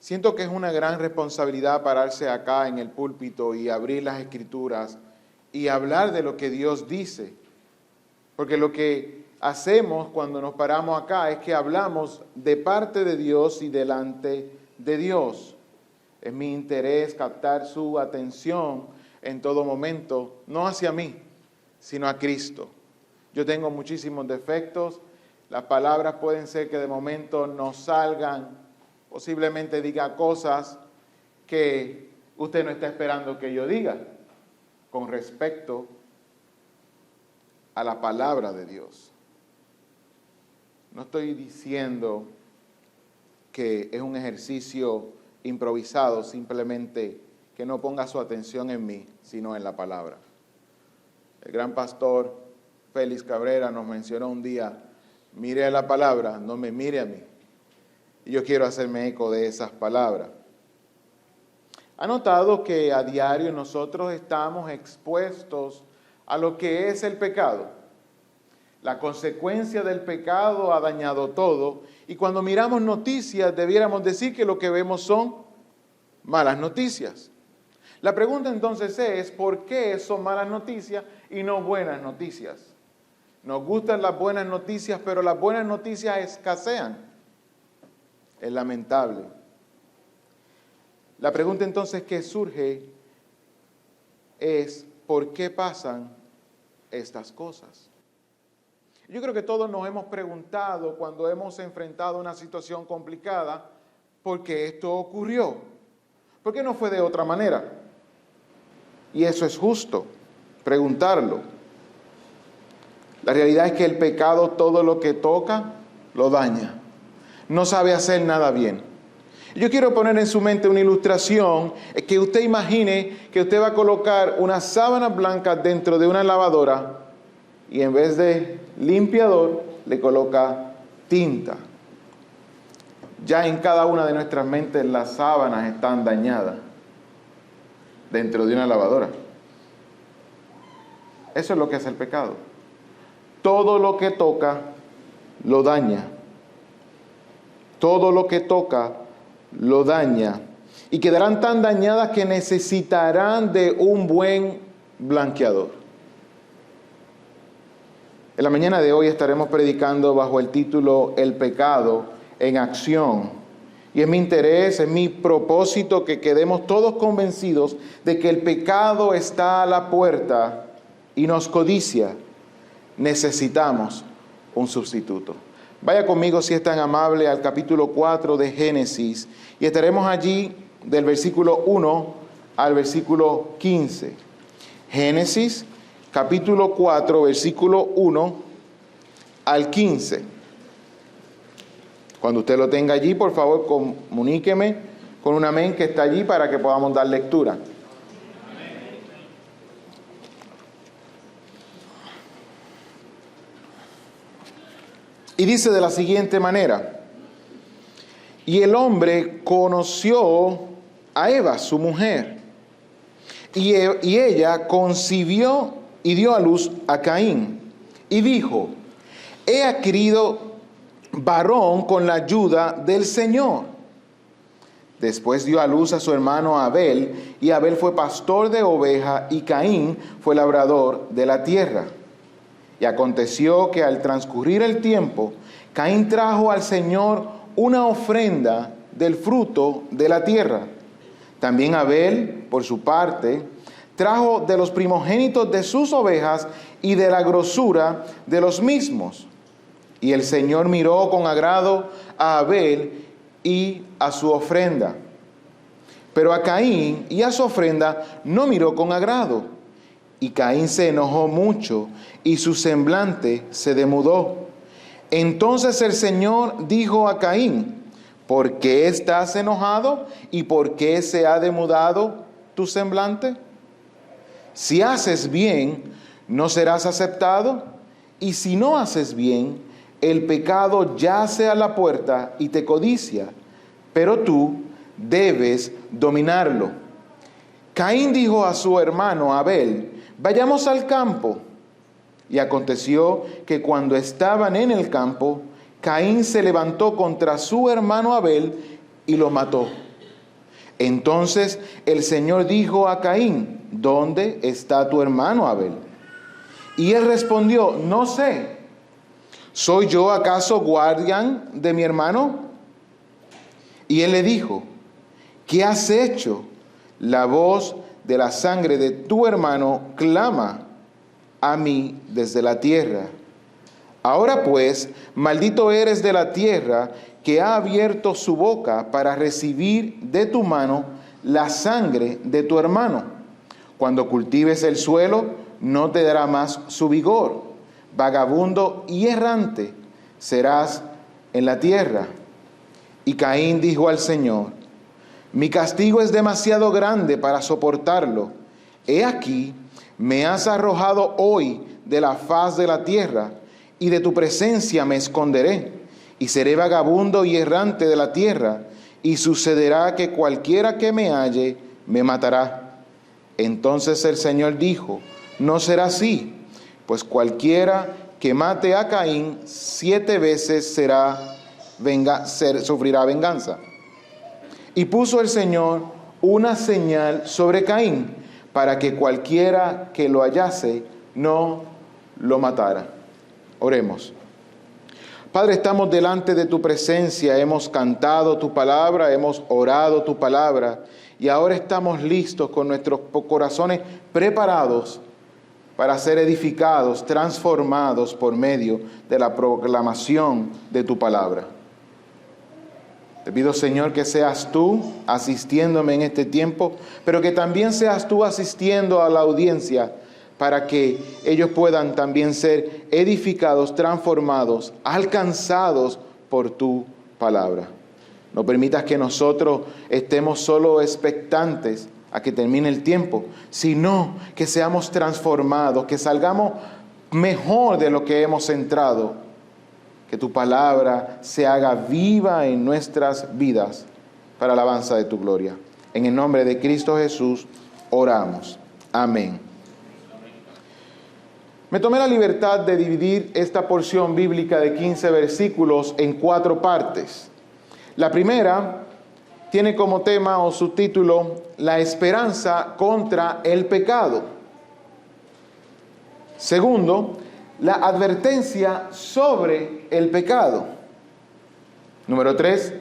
Siento que es una gran responsabilidad pararse acá en el púlpito y abrir las Escrituras y hablar de lo que Dios dice. Porque lo que hacemos cuando nos paramos acá es que hablamos de parte de Dios y delante de Dios. Es mi interés captar su atención en todo momento, no hacia mí, sino a Cristo. Yo tengo muchísimos defectos, las palabras pueden ser que de momento no salgan, posiblemente diga cosas que usted no está esperando que yo diga con respecto a la palabra de Dios. No estoy diciendo que es un ejercicio improvisado, simplemente que no ponga su atención en mí, sino en la palabra. El gran pastor Félix Cabrera nos mencionó un día, mire a la palabra, no me mire a mí. Y yo quiero hacerme eco de esas palabras. ¿Ha notado que a diario nosotros estamos expuestos a lo que es el pecado? La consecuencia del pecado ha dañado todo. Y cuando miramos noticias, debiéramos decir que lo que vemos son malas noticias. La pregunta entonces es, ¿por qué son malas noticias y no buenas noticias? Nos gustan las buenas noticias, pero las buenas noticias escasean. Es lamentable. La pregunta entonces que surge es, ¿por qué pasan estas cosas? Yo creo que todos nos hemos preguntado cuando hemos enfrentado una situación complicada, ¿por qué esto ocurrió? ¿Por qué no fue de otra manera? Y eso es justo, preguntarlo. La realidad es que el pecado todo lo que toca, lo daña. No sabe hacer nada bien. Yo quiero poner en su mente una ilustración, que usted imagine que usted va a colocar unas sábanas blancas dentro de una lavadora y en vez de limpiador le coloca tinta. Ya en cada una de nuestras mentes las sábanas están dañadas dentro de una lavadora. Eso es lo que es el pecado. Todo lo que toca lo daña. Todo lo que toca lo daña. Y quedarán tan dañadas que necesitarán de un buen blanqueador. En la mañana de hoy estaremos predicando bajo el título El pecado en acción. Y es mi interés, es mi propósito que quedemos todos convencidos de que el pecado está a la puerta y nos codicia. Necesitamos un sustituto. Vaya conmigo, si es tan amable, al capítulo 4 de Génesis y estaremos allí del versículo 1 al versículo 15. Génesis, capítulo 4, versículo 1 al 15. Cuando usted lo tenga allí, por favor, comuníqueme con un amén que está allí para que podamos dar lectura. Y dice de la siguiente manera: y el hombre conoció a Eva, su mujer, y ella concibió y dio a luz a Caín, y dijo: he adquirido varón con la ayuda del Señor. Después dio a luz a su hermano Abel, y Abel fue pastor de ovejas, y Caín fue labrador de la tierra. Y aconteció que al transcurrir el tiempo, Caín trajo al Señor una ofrenda del fruto de la tierra. También Abel, por su parte, trajo de los primogénitos de sus ovejas y de la grosura de los mismos. Y el Señor miró con agrado a Abel y a su ofrenda. Pero a Caín y a su ofrenda no miró con agrado. Y Caín se enojó mucho y su semblante se demudó. Entonces el Señor dijo a Caín: ¿por qué estás enojado y por qué se ha demudado tu semblante? Si haces bien, no serás aceptado, y si no haces bien, el pecado yace a la puerta y te codicia, pero tú debes dominarlo. Caín dijo a su hermano Abel: vayamos al campo. Y aconteció que cuando estaban en el campo, Caín se levantó contra su hermano Abel y lo mató. Entonces el Señor dijo a Caín: ¿dónde está tu hermano Abel? Y él respondió: no sé. ¿Soy yo acaso guardián de mi hermano? Y él le dijo: ¿qué has hecho? La voz de la sangre de tu hermano clama a mí desde la tierra. Ahora pues, maldito eres de la tierra, que ha abierto su boca para recibir de tu mano la sangre de tu hermano. Cuando cultives el suelo, no te dará más su vigor. Vagabundo y errante serás en la tierra. Y Caín dijo al Señor: mi castigo es demasiado grande para soportarlo. He aquí, me has arrojado hoy de la faz de la tierra, y de tu presencia me esconderé, y seré vagabundo y errante de la tierra, y sucederá que cualquiera que me halle me matará. Entonces el Señor dijo: no será así, pues cualquiera que mate a Caín 7 veces sufrirá venganza. Y puso el Señor una señal sobre Caín, para que cualquiera que lo hallase no lo matara. Oremos. Padre, estamos delante de tu presencia, hemos cantado tu palabra, hemos orado tu palabra, y ahora estamos listos con nuestros corazones preparados para ser edificados, transformados por medio de la proclamación de tu palabra. Te pido, Señor, que seas tú asistiéndome en este tiempo, pero que también seas tú asistiendo a la audiencia, para que ellos puedan también ser edificados, transformados, alcanzados por tu palabra. No permitas que nosotros estemos solo expectantes a que termine el tiempo, sino que seamos transformados, que salgamos mejor de lo que hemos entrado. Que tu palabra se haga viva en nuestras vidas para la alabanza de tu gloria. En el nombre de Cristo Jesús oramos. Amén. Me tomé la libertad de dividir esta porción bíblica de 15 versículos en 4 partes. La primera tiene como tema o subtítulo: la esperanza contra el pecado. Segundo, la advertencia sobre el pecado. Número 3,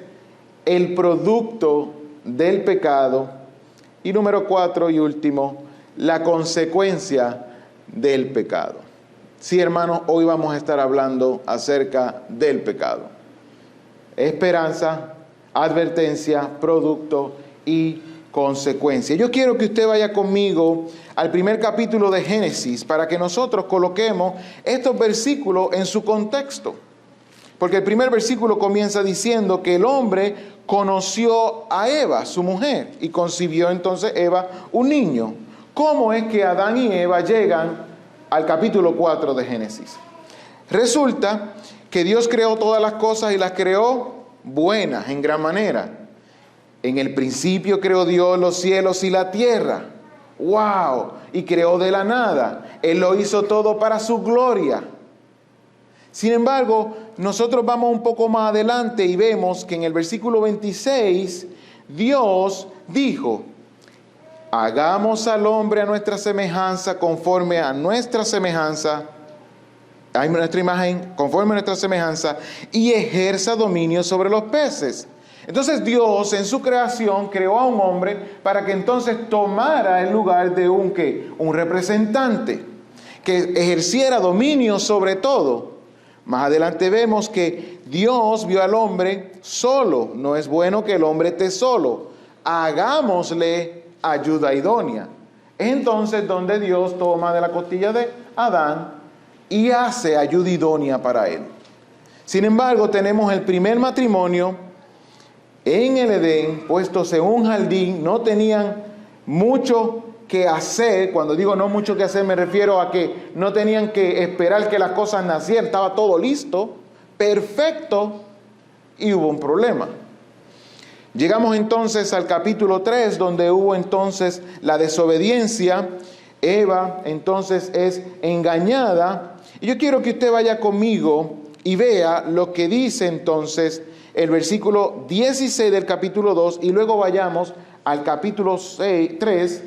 el producto del pecado. Y número 4 y último, la consecuencia del pecado. Sí, hermanos, hoy vamos a estar hablando acerca del pecado. Esperanza, advertencia, producto y consecuencia. Yo quiero que usted vaya conmigo al primer capítulo de Génesis para que nosotros coloquemos estos versículos en su contexto. Porque el primer versículo comienza diciendo que el hombre conoció a Eva, su mujer, y concibió entonces Eva un niño. ¿Cómo es que Adán y Eva llegan al capítulo 4 de Génesis? Resulta que Dios creó todas las cosas y las creó buenas en gran manera. En el principio creó Dios los cielos y la tierra. ¡Wow! Y creó de la nada. Él lo hizo todo para su gloria. Sin embargo, nosotros vamos un poco más adelante y vemos que en el versículo 26, Dios dijo: hagamos al hombre a nuestra semejanza, conforme a nuestra semejanza, a nuestra imagen, conforme a nuestra semejanza, y ejerza dominio sobre los peces. Entonces Dios en su creación creó a un hombre para que entonces tomara el lugar de un representante, que ejerciera dominio sobre todo. Más adelante vemos que Dios vio al hombre solo. No es bueno que el hombre esté solo. Hagámosle ayuda idónea. Es entonces donde Dios toma de la costilla de Adán y hace ayuda idónea para él. Sin embargo, tenemos el primer matrimonio en el Edén, puestos en un jardín. No tenían mucho que hacer. Cuando digo no mucho que hacer, me refiero a que no tenían que esperar que las cosas nacieran. Estaba todo listo, perfecto, y hubo un problema. Llegamos entonces al capítulo 3, donde hubo entonces la desobediencia. Eva entonces es engañada. Y yo quiero que usted vaya conmigo y vea lo que dice entonces el versículo 16 del capítulo 2, y luego vayamos al capítulo 3,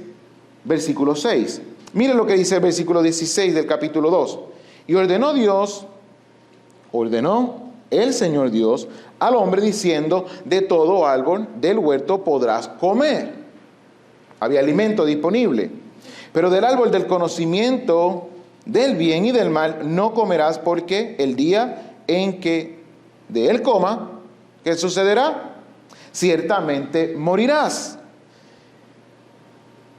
versículo 6. Miren lo que dice el versículo 16 del capítulo 2. Y ordenó el Señor Dios al hombre diciendo, de todo árbol del huerto podrás comer. Había alimento disponible. Pero del árbol del conocimiento del bien y del mal no comerás, porque el día en que de él coma, ¿qué sucederá? Ciertamente morirás.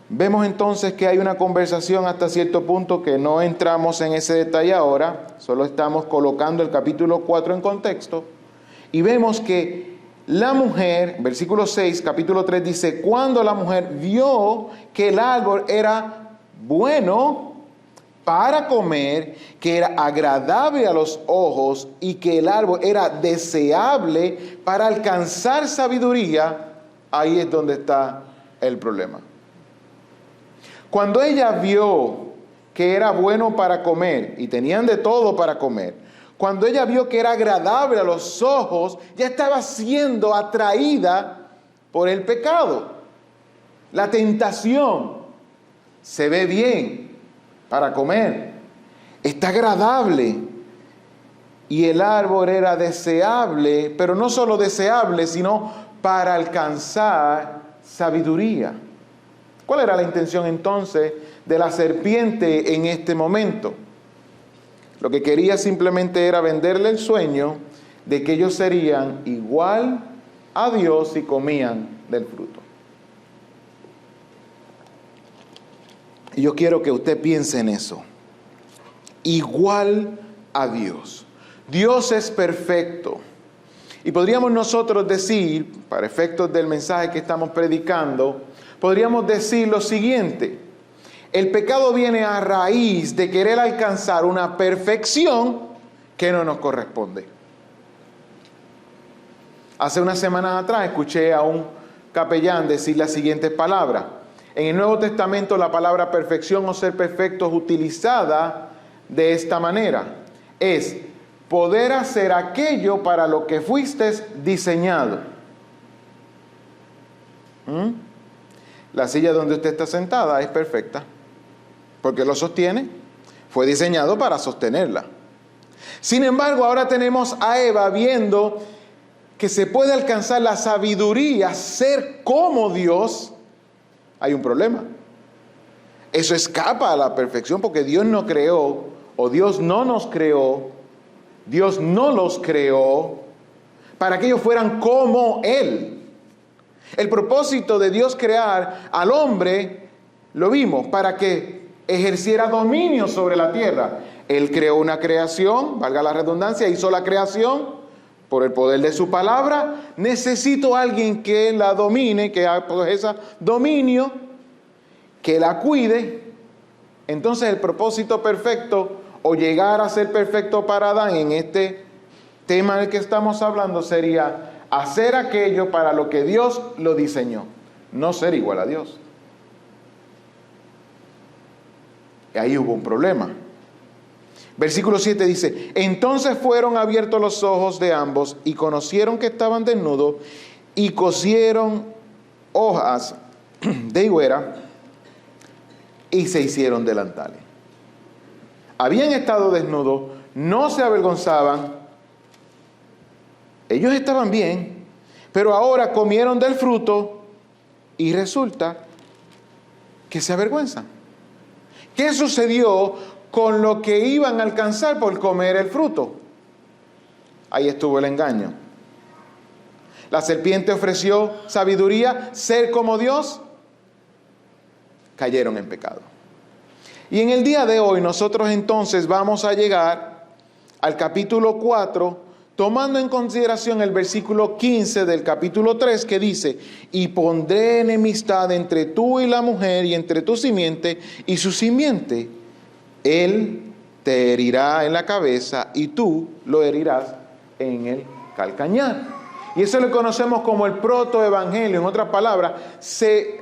Vemos entonces que hay una conversación hasta cierto punto que no entramos en ese detalle ahora, solo estamos colocando el capítulo 4 en contexto, y vemos que la mujer, versículo 6, capítulo 3 dice, cuando la mujer vio que el árbol era bueno para comer, que era agradable a los ojos y que el árbol era deseable para alcanzar sabiduría, ahí es donde está el problema. Cuando ella vio que era bueno para comer, y tenían de todo para comer, cuando ella vio que era agradable a los ojos, ya estaba siendo atraída por el pecado. La tentación se ve bien para comer, está agradable, y el árbol era deseable, pero no solo deseable, sino para alcanzar sabiduría. ¿Cuál era la intención entonces de la serpiente en este momento? Lo que quería simplemente era venderle el sueño de que ellos serían igual a Dios si comían del fruto. Y yo quiero que usted piense en eso. Igual a Dios. Dios es perfecto. Y podríamos nosotros decir, para efectos del mensaje que estamos predicando, podríamos decir lo siguiente: el pecado viene a raíz de querer alcanzar una perfección que no nos corresponde. Hace unas semanas atrás escuché a un capellán decir las siguientes palabras. En el Nuevo Testamento la palabra perfección o ser perfecto es utilizada de esta manera. Es poder hacer aquello para lo que fuiste diseñado. La silla donde usted está sentada es perfecta, porque lo sostiene, fue diseñado para sostenerla. Sin embargo, ahora tenemos a Eva viendo que se puede alcanzar la sabiduría, ser como Dios. Hay un problema. Eso escapa a la perfección porque Dios no creó, o Dios no nos creó, Dios no los creó para que ellos fueran como Él. El propósito de Dios crear al hombre, lo vimos, para que ejerciera dominio sobre la tierra. Él creó una creación, valga la redundancia, hizo la creación por el poder de su palabra. Necesito a alguien que la domine, que ejerza dominio, que la cuide. Entonces el propósito perfecto, o llegar a ser perfecto para Adán en este tema del que estamos hablando, sería hacer aquello para lo que Dios lo diseñó, no ser igual a Dios. Y ahí hubo un problema. Versículo 7 dice, entonces fueron abiertos los ojos de ambos y conocieron que estaban desnudos y cosieron hojas de higuera y se hicieron delantales. Habían estado desnudos, no se avergonzaban, ellos estaban bien, pero ahora comieron del fruto y resulta que se avergüenzan. ¿Qué sucedió con lo que iban a alcanzar por comer el fruto? Ahí estuvo el engaño. La serpiente ofreció sabiduría, ser como Dios. Cayeron en pecado. Y en el día de hoy nosotros entonces vamos a llegar al capítulo 4, tomando en consideración el versículo 15 del capítulo 3 que dice, y pondré enemistad entre tú y la mujer y entre tu simiente y su simiente. Él te herirá en la cabeza y tú lo herirás en el calcañar. Y eso lo conocemos como el protoevangelio. En otras palabras, se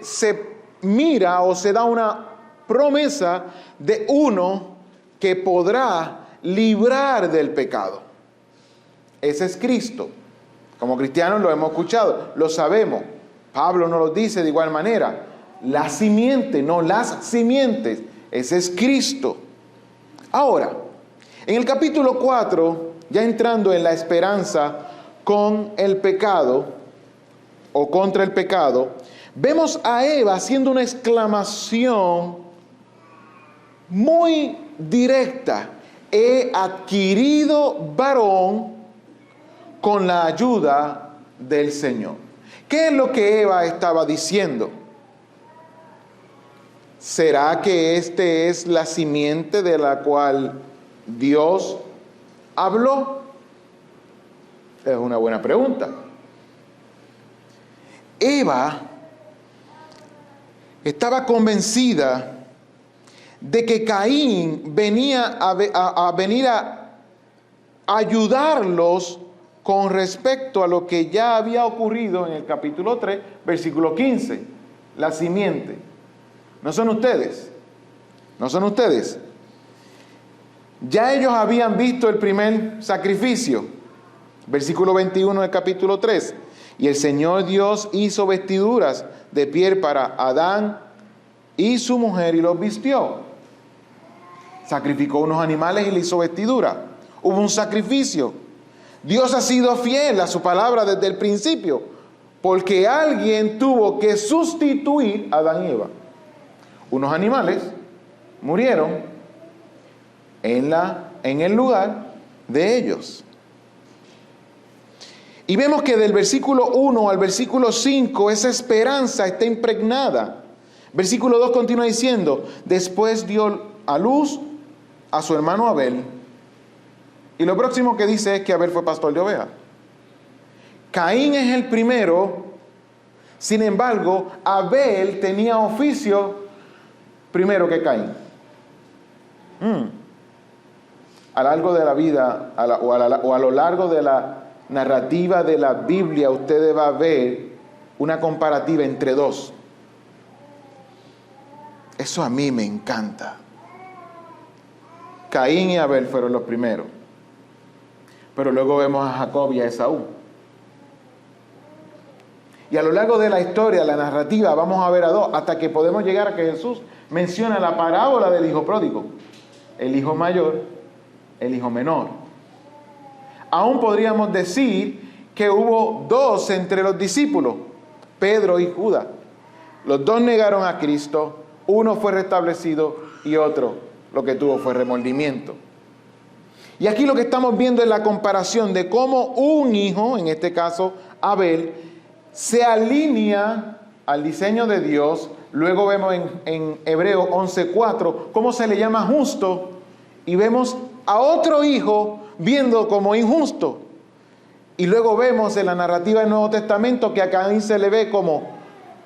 mira o se da una promesa de uno que podrá librar del pecado. Ese es Cristo. Como cristianos lo hemos escuchado, lo sabemos. Pablo nos lo dice de igual manera. La simiente, no las simientes. Ese es Cristo. Ahora, en el capítulo 4, ya entrando en la esperanza con el pecado, o contra el pecado, vemos a Eva haciendo una exclamación muy directa. He adquirido varón con la ayuda del Señor. ¿Qué es lo que Eva estaba diciendo? ¿Será que este es la simiente de la cual Dios habló? Es una buena pregunta. Eva estaba convencida de que Caín venía a venir a ayudarlos con respecto a lo que ya había ocurrido en el capítulo 3, versículo 15, la simiente. ¿No son ustedes? ¿No son ustedes? Ya ellos habían visto el primer sacrificio, versículo 21 del capítulo 3. Y el Señor Dios hizo vestiduras de piel para Adán y su mujer y los vistió. Sacrificó unos animales y le hizo vestidura. Hubo un sacrificio. Dios ha sido fiel a su palabra desde el principio, porque alguien tuvo que sustituir a Adán y Eva. Unos animales murieron en el lugar de ellos. Y vemos que del versículo 1 al versículo 5 esa esperanza está impregnada. Versículo 2 continúa diciendo: después dio a luz a su hermano Abel. Y lo próximo que dice es que Abel fue pastor de ovejas. Caín es el primero. Sin embargo, Abel tenía oficio primero que Caín. A lo largo de la vida, o a lo largo de la narrativa de la Biblia, ustedes van a ver una comparativa entre dos. Eso a mí me encanta. Caín y Abel fueron los primeros. Pero luego vemos a Jacob y a Esaú. Y a lo largo de la historia, la narrativa, vamos a ver a dos, hasta que podemos llegar a que Jesús menciona la parábola del hijo pródigo. El hijo mayor, el hijo menor. Aún podríamos decir que hubo dos entre los discípulos, Pedro y Judas. Los dos negaron a Cristo, uno fue restablecido y otro lo que tuvo fue remordimiento. Y aquí lo que estamos viendo es la comparación de cómo un hijo, en este caso Abel, se alinea al diseño de Dios. Luego vemos en Hebreos 11:4 cómo se le llama justo, y vemos a otro hijo viendo como injusto. Y luego vemos en la narrativa del Nuevo Testamento que a Caín se le ve como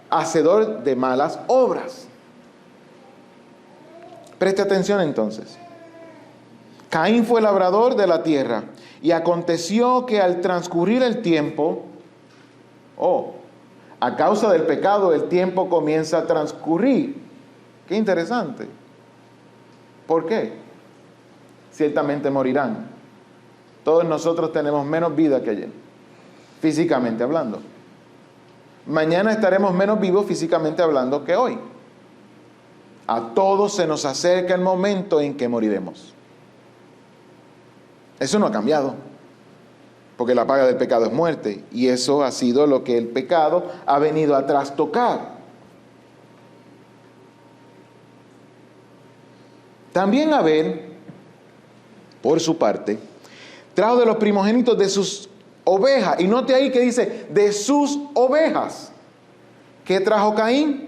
hacedor de malas obras. Preste atención entonces. Caín fue labrador de la tierra, y aconteció que al transcurrir el tiempo, a causa del pecado, el tiempo comienza a transcurrir. Qué interesante. ¿Por qué? Ciertamente morirán. Todos nosotros tenemos menos vida que ayer, físicamente hablando. Mañana estaremos menos vivos físicamente hablando que hoy. A todos se nos acerca el momento en que moriremos. Eso no ha cambiado, porque la paga del pecado es muerte, y eso ha sido lo que el pecado ha venido a trastocar. También Abel, por su parte, trajo de los primogénitos de sus ovejas, y note ahí que dice de sus ovejas. ¿Qué trajo Caín?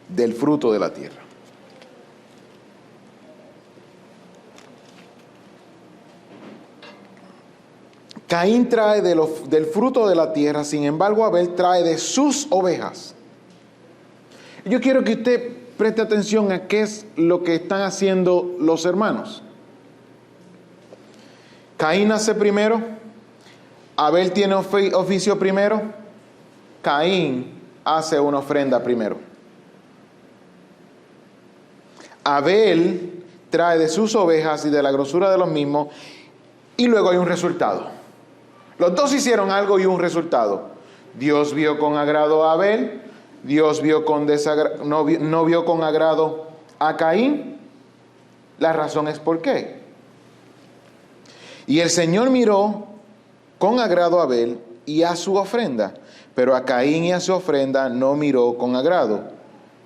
Del fruto de la tierra. Caín trae del fruto de la tierra, sin embargo Abel trae de sus ovejas. Yo quiero que usted preste atención a qué es lo que están haciendo los hermanos. Caín nace primero, Abel tiene oficio primero, Caín hace una ofrenda primero. Abel trae de sus ovejas y de la grosura de los mismos, y luego hay un resultado. Los dos hicieron algo y un resultado. Dios vio con agrado a Abel, Dios vio con no vio con agrado a Caín. La razón es por qué. Y el Señor miró con agrado a Abel y a su ofrenda, pero a Caín y a su ofrenda no miró con agrado.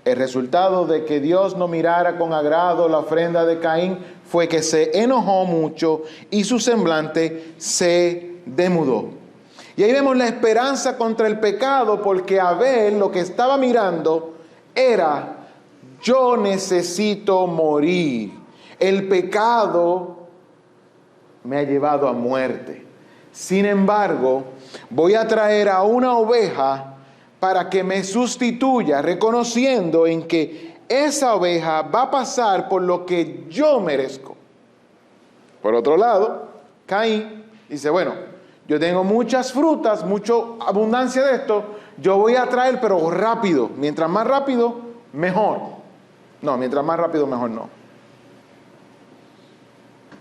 El resultado de que Dios no mirara con agrado la ofrenda de Caín fue que se enojó mucho y su semblante se demudó. Y ahí vemos la esperanza contra el pecado, porque Abel lo que estaba mirando era: yo necesito morir. El pecado me ha llevado a muerte. Sin embargo, voy a traer a una oveja para que me sustituya, reconociendo en que esa oveja va a pasar por lo que yo merezco. Por otro lado, Caín dice: bueno, yo tengo muchas frutas, mucha abundancia de esto, yo voy a traer, pero rápido. Mientras más rápido, mejor. No, mientras más rápido, mejor no.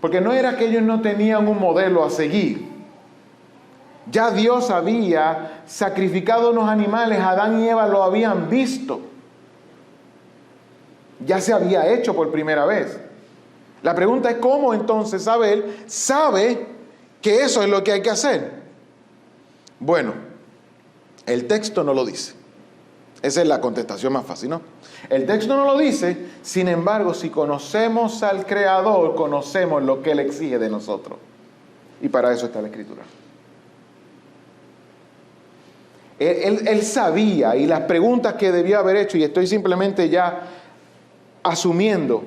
Porque no era que ellos no tenían un modelo a seguir. Ya Dios había sacrificado unos animales, Adán y Eva lo habían visto. Ya se había hecho por primera vez. La pregunta es: ¿cómo entonces Abel sabe que eso es lo que hay que hacer? Bueno, el texto no lo dice. Esa es la contestación más fácil, ¿no? El texto no lo dice. Sin embargo, si conocemos al Creador, conocemos lo que Él exige de nosotros. Y para eso está la Escritura. Él sabía, y las preguntas que debió haber hecho, y estoy simplemente ya asumiendo,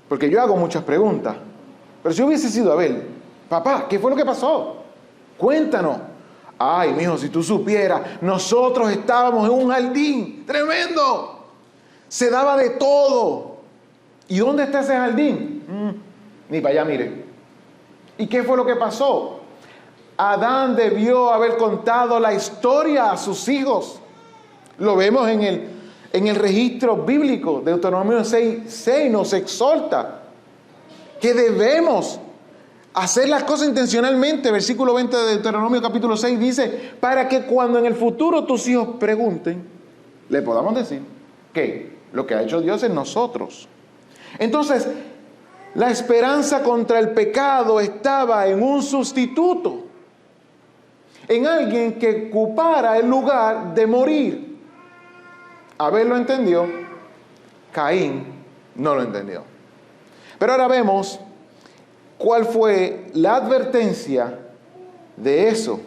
porque yo hago muchas preguntas, pero si yo hubiese sido Abel: papá, ¿qué fue lo que pasó? Cuéntanos. Ay, mijo, si tú supieras, nosotros estábamos en un jardín tremendo, se daba de todo. ¿Y dónde está ese jardín? Ni para allá, mire. ¿Y qué fue lo que pasó? Adán debió haber contado la historia a sus hijos. Lo vemos en el registro bíblico. Deuteronomio 6 nos exhorta que debemos hacer las cosas intencionalmente. Versículo 20 de Deuteronomio capítulo 6 dice: para que cuando en el futuro tus hijos pregunten, le podamos decir que lo que ha hecho Dios en nosotros. Entonces, la esperanza contra el pecado estaba en un sustituto, en alguien que ocupara el lugar de morir. Abel lo entendió, Caín no lo entendió. Pero ahora vemos cuál fue la advertencia de eso,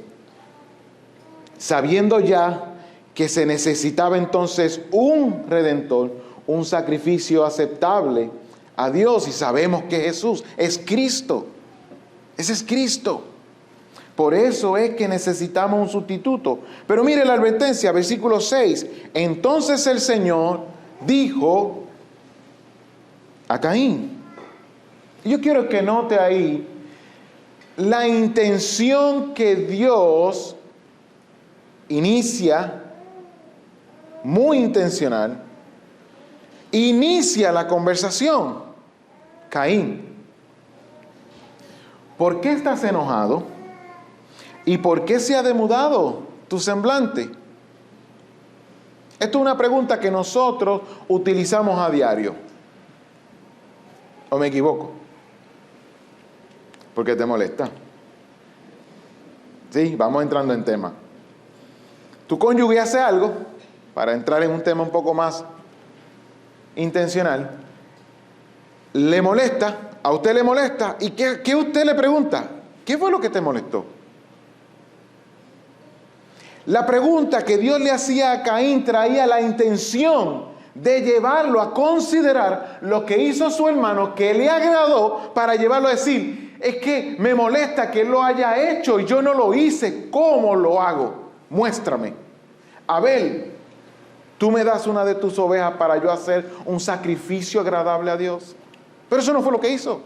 sabiendo ya que se necesitaba entonces un redentor, un sacrificio aceptable a Dios, y sabemos que Jesús es Cristo. Ese es Cristo. Por eso es que necesitamos un sustituto. Pero mire la advertencia, versículo 6. Entonces el Señor dijo a Caín. Y yo quiero que note ahí la intención que Dios inicia, muy intencional, inicia la conversación. Caín, ¿por qué estás enojado? ¿Y por qué se ha demudado tu semblante? Esto es una pregunta que nosotros utilizamos a diario. ¿O me equivoco? ¿Por qué te molesta? Sí, vamos entrando en tema. Tu cónyuge hace algo, para entrar en un tema un poco más intencional, le molesta, a usted le molesta, ¿y qué usted le pregunta? ¿Qué fue lo que te molestó? La pregunta que Dios le hacía a Caín traía la intención de llevarlo a considerar lo que hizo su hermano, que le agradó, para llevarlo a decir: es que me molesta que él lo haya hecho y yo no lo hice. ¿Cómo lo hago? Muéstrame. Abel, tú me das una de tus ovejas para yo hacer un sacrificio agradable a Dios. Pero eso no fue lo que hizo.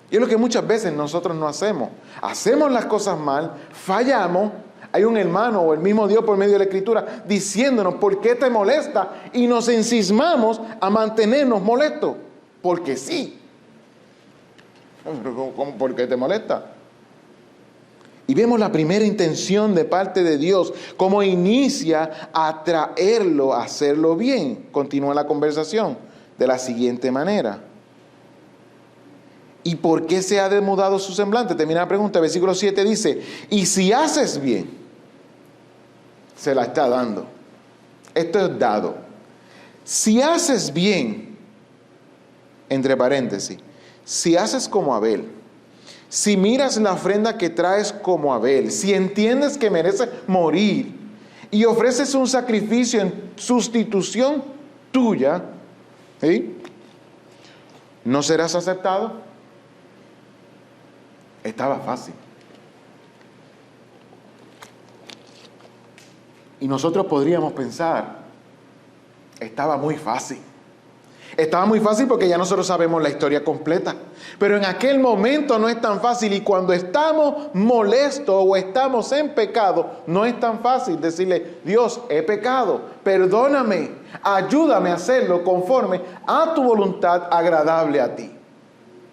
Y es lo que muchas veces nosotros no hacemos. Hacemos las cosas mal, fallamos. Hay un hermano o el mismo Dios por medio de la Escritura diciéndonos: ¿por qué te molesta? Y nos ensimismamos a mantenernos molestos. Porque sí. ¿Por qué te molesta? Y vemos la primera intención de parte de Dios, cómo inicia a traerlo, a hacerlo bien. Continúa la conversación de la siguiente manera. ¿Y por qué se ha demudado su semblante? Termina la pregunta, versículo 7 dice, y si haces bien, se la está dando. Esto es dado. Si haces bien, entre paréntesis, si haces como Abel, si miras la ofrenda que traes como Abel, si entiendes que mereces morir y ofreces un sacrificio en sustitución tuya, ¿sí?, ¿no serás aceptado? Estaba fácil. Y nosotros podríamos pensar, estaba muy fácil. Estaba muy fácil porque ya nosotros sabemos la historia completa. Pero en aquel momento no es tan fácil, y cuando estamos molestos o estamos en pecado, no es tan fácil decirle, Dios, he pecado, perdóname, ayúdame a hacerlo conforme a tu voluntad agradable a ti.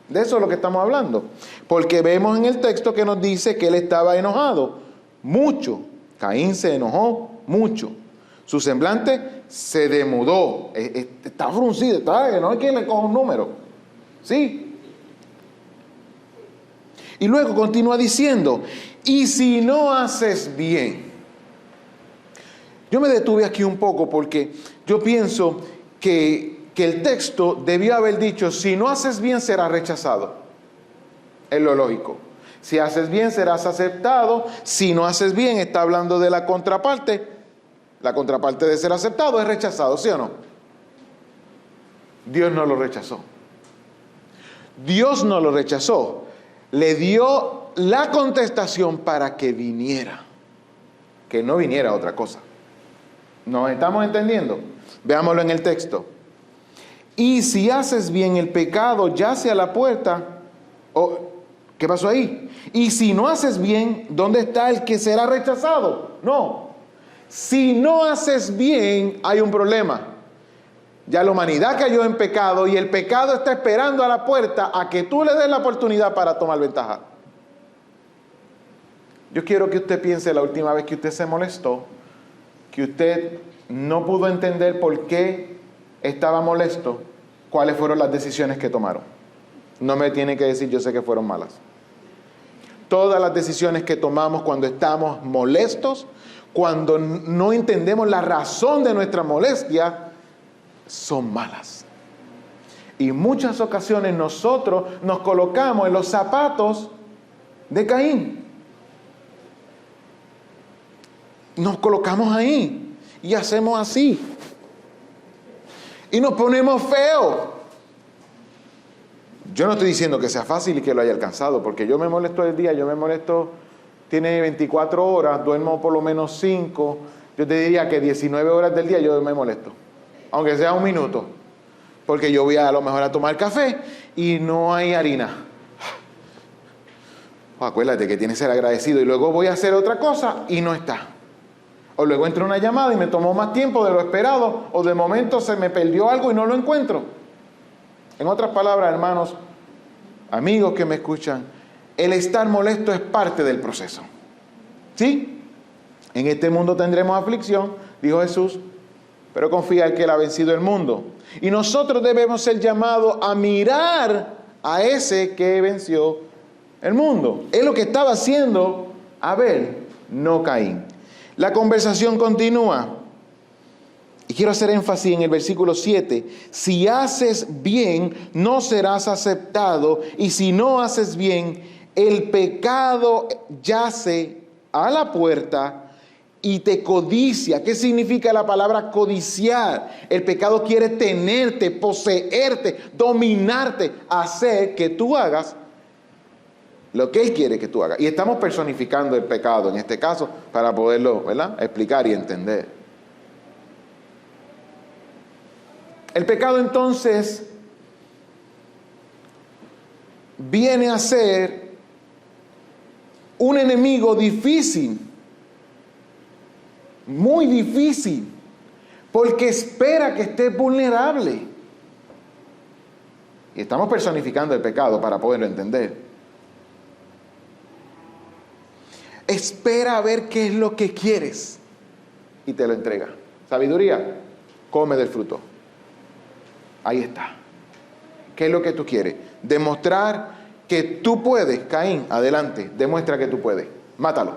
De eso es lo que estamos hablando. Porque vemos en el texto que nos dice que él estaba enojado mucho. Caín se enojó mucho. Su semblante se demudó. Está fruncido. No hay quien le coja un número. ¿Sí? Y luego continúa diciendo, y si no haces bien. Yo me detuve aquí un poco porque yo pienso que el texto debió haber dicho, si no haces bien serás rechazado. Es lo lógico. Si haces bien serás aceptado. Si no haces bien, está hablando de la contraparte. La contraparte de ser aceptado es rechazado, ¿sí o no? Dios no lo rechazó. Dios no lo rechazó. Le dio la contestación para que viniera. Que no viniera otra cosa. ¿Nos estamos entendiendo? Veámoslo en el texto. Y si haces bien, el pecado yace a la puerta. ¿Qué pasó ahí? Y si no haces bien, ¿dónde está el que será rechazado? No. Si no haces bien, hay un problema. Ya la humanidad cayó en pecado y el pecado está esperando a la puerta a que tú le des la oportunidad para tomar ventaja. Yo quiero que usted piense la última vez que usted se molestó, que usted no pudo entender por qué estaba molesto, cuáles fueron las decisiones que tomaron. No me tiene que decir, yo sé que fueron malas. Todas las decisiones que tomamos cuando estamos molestos, cuando no entendemos la razón de nuestra molestia, son malas. Y en muchas ocasiones nosotros nos colocamos en los zapatos de Caín. Nos colocamos ahí y hacemos así. Y nos ponemos feos. Yo no estoy diciendo que sea fácil y que lo haya alcanzado, porque yo me molesto el día, tiene 24 horas, duermo por lo menos 5, yo te diría que 19 horas del día yo me molesto, aunque sea un minuto, porque yo voy a lo mejor a tomar café y no hay harina. Acuérdate que tienes que ser agradecido, y luego voy a hacer otra cosa y no está. O luego entra una llamada y me tomó más tiempo de lo esperado, o de momento se me perdió algo y no lo encuentro. En otras palabras, hermanos, amigos que me escuchan, el estar molesto es parte del proceso. ¿Sí? En este mundo tendremos aflicción, dijo Jesús, pero confía en que Él ha vencido el mundo. Y nosotros debemos ser llamados a mirar a ese que venció el mundo. Es lo que estaba haciendo Abel, no Caín. La conversación continúa. Y quiero hacer énfasis en el versículo 7. Si haces bien, no serás aceptado. Y si no haces bien, el pecado yace a la puerta y te codicia. ¿Qué significa la palabra codiciar? El pecado quiere tenerte, poseerte, dominarte, hacer que tú hagas lo que Él quiere que tú hagas. Y estamos personificando el pecado en este caso para poderlo, ¿verdad?, explicar y entender. El pecado entonces viene a ser un enemigo difícil, muy difícil, porque espera que estés vulnerable. Y estamos personificando el pecado para poderlo entender. Espera a ver qué es lo que quieres y te lo entrega. Sabiduría, come del fruto. Ahí está. ¿Qué es lo que tú quieres? Demostrar que tú puedes. Caín, adelante, demuestra que tú puedes. Mátalo.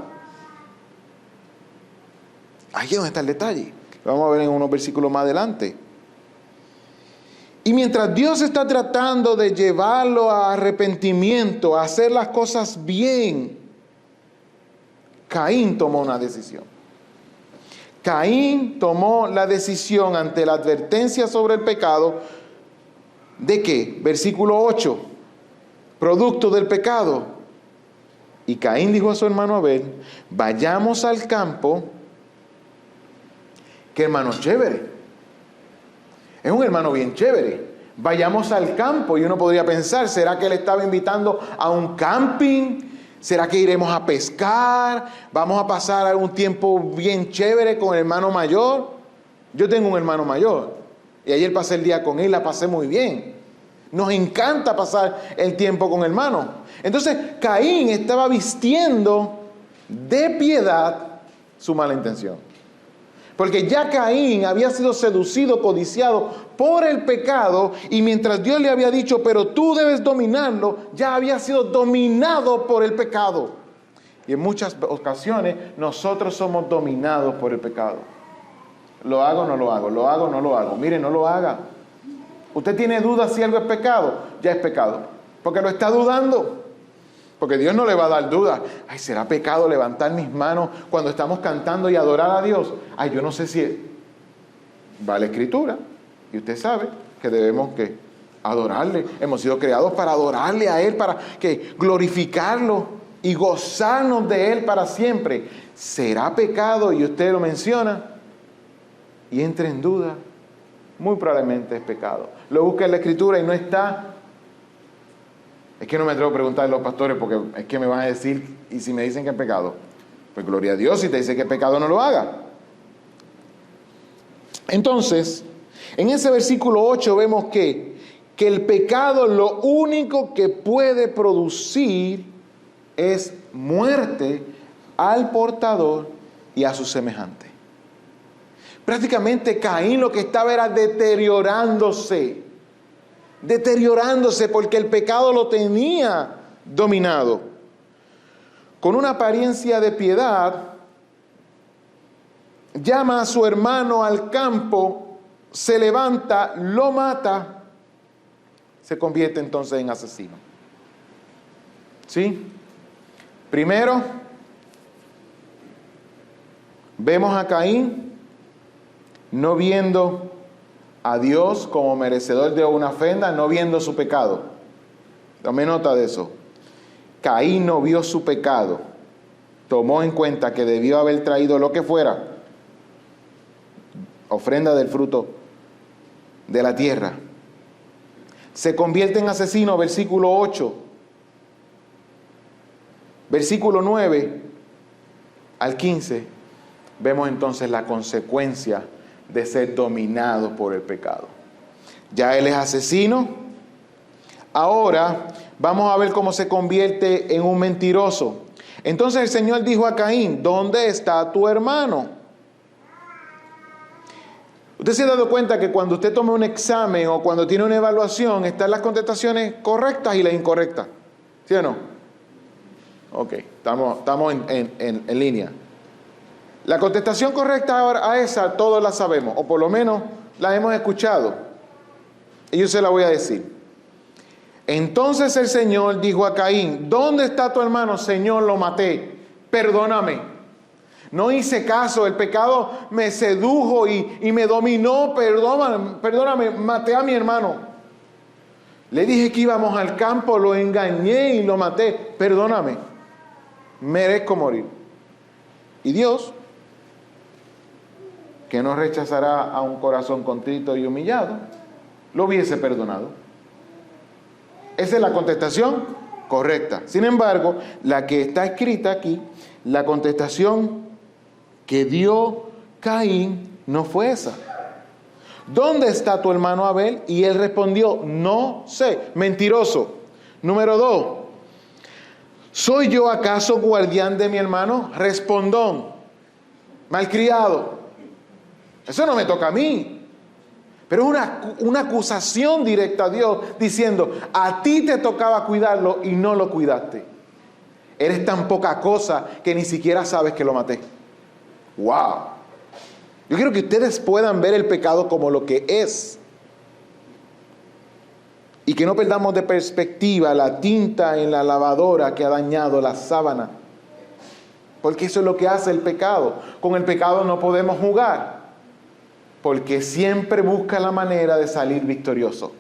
Ahí es donde está el detalle. Lo vamos a ver en unos versículos más adelante. Y mientras Dios está tratando de llevarlo a arrepentimiento, a hacer las cosas bien, Caín tomó una decisión. Caín tomó la decisión ante la advertencia sobre el pecado. ¿De qué? Versículo 8. Producto del pecado. Y Caín dijo a su hermano Abel: vayamos al campo. ¿Qué hermano chévere? Es un hermano bien chévere. Vayamos al campo. Y uno podría pensar, ¿será que él estaba invitando a un camping? ¿Será que iremos a pescar? ¿Vamos a pasar algún tiempo bien chévere con el hermano mayor? Yo tengo un hermano mayor. Y ayer pasé el día con él, la pasé muy bien. Nos encanta pasar el tiempo con hermanos. Entonces, Caín estaba vistiendo de piedad su mala intención. Porque ya Caín había sido seducido, codiciado por el pecado, y mientras Dios le había dicho, pero tú debes dominarlo, ya había sido dominado por el pecado. Y en muchas ocasiones nosotros somos dominados por el pecado. ¿Lo hago o no lo hago? ¿Lo hago o no lo hago? Mire, no lo haga. Usted tiene dudas si algo es pecado, ya es pecado. Porque lo está dudando. Porque Dios no le va a dar dudas. Ay, ¿será pecado levantar mis manos cuando estamos cantando y adorar a Dios? Ay, yo no sé si va la Escritura. Y usted sabe que debemos que adorarle. Hemos sido creados para adorarle a Él, para que glorificarlo y gozarnos de Él para siempre. ¿Será pecado? Y usted lo menciona y entra en duda. Muy probablemente es pecado. Lo busca en la Escritura y no está. Es que no me atrevo a preguntarle a los pastores porque es que me van a decir, y si me dicen que es pecado, pues gloria a Dios, si te dice que es pecado no lo haga. Entonces, en ese versículo 8 vemos que el pecado lo único que puede producir es muerte al portador y a su semejante. Prácticamente Caín lo que estaba era deteriorándose porque el pecado lo tenía dominado. Con una apariencia de piedad, llama a su hermano al campo, se levanta, lo mata, se convierte entonces en asesino. ¿Sí? Primero, vemos a Caín no viendo a Dios como merecedor de una ofrenda, no viendo su pecado. Tome nota de eso. Caín no vio su pecado. Tomó en cuenta que debió haber traído lo que fuera, ofrenda del fruto de la tierra. Se convierte en asesino, versículo 8. Versículo 9 al 15. Vemos entonces la consecuencia de ser dominado por el pecado. Ya él es asesino. Ahora vamos a ver cómo se convierte en un mentiroso. Entonces el Señor dijo a Caín: ¿dónde está tu hermano? Usted se ha dado cuenta que cuando usted toma un examen o cuando tiene una evaluación, están las contestaciones correctas y las incorrectas. ¿Sí o no? Ok, estamos en línea. La contestación correcta a esa todos la sabemos, o por lo menos la hemos escuchado. Y yo se la voy a decir. Entonces el Señor dijo a Caín: ¿dónde está tu hermano? Señor, lo maté, perdóname. No hice caso, el pecado me sedujo y me dominó, perdóname, maté a mi hermano. Le dije que íbamos al campo, lo engañé y lo maté, perdóname, merezco morir. Y Dios, que no rechazará a un corazón contrito y humillado, lo hubiese perdonado. Esa es la contestación correcta. Sin embargo, la que está escrita aquí, la contestación que dio Caín no fue esa. ¿dónde está tu hermano Abel? Y él respondió, no sé. Mentiroso. Número 2, ¿soy yo acaso guardián de mi hermano? Respondón. Malcriado. Eso no me toca a mí. Pero es una acusación directa a Dios diciendo, a ti te tocaba cuidarlo y no lo cuidaste. Eres tan poca cosa que ni siquiera sabes que lo maté. ¡Wow! Yo quiero que ustedes puedan ver el pecado como lo que es. Y que no perdamos de perspectiva la tinta en la lavadora que ha dañado la sábana. Porque eso es lo que hace el pecado. Con el pecado no podemos jugar. Porque siempre busca la manera de salir victorioso.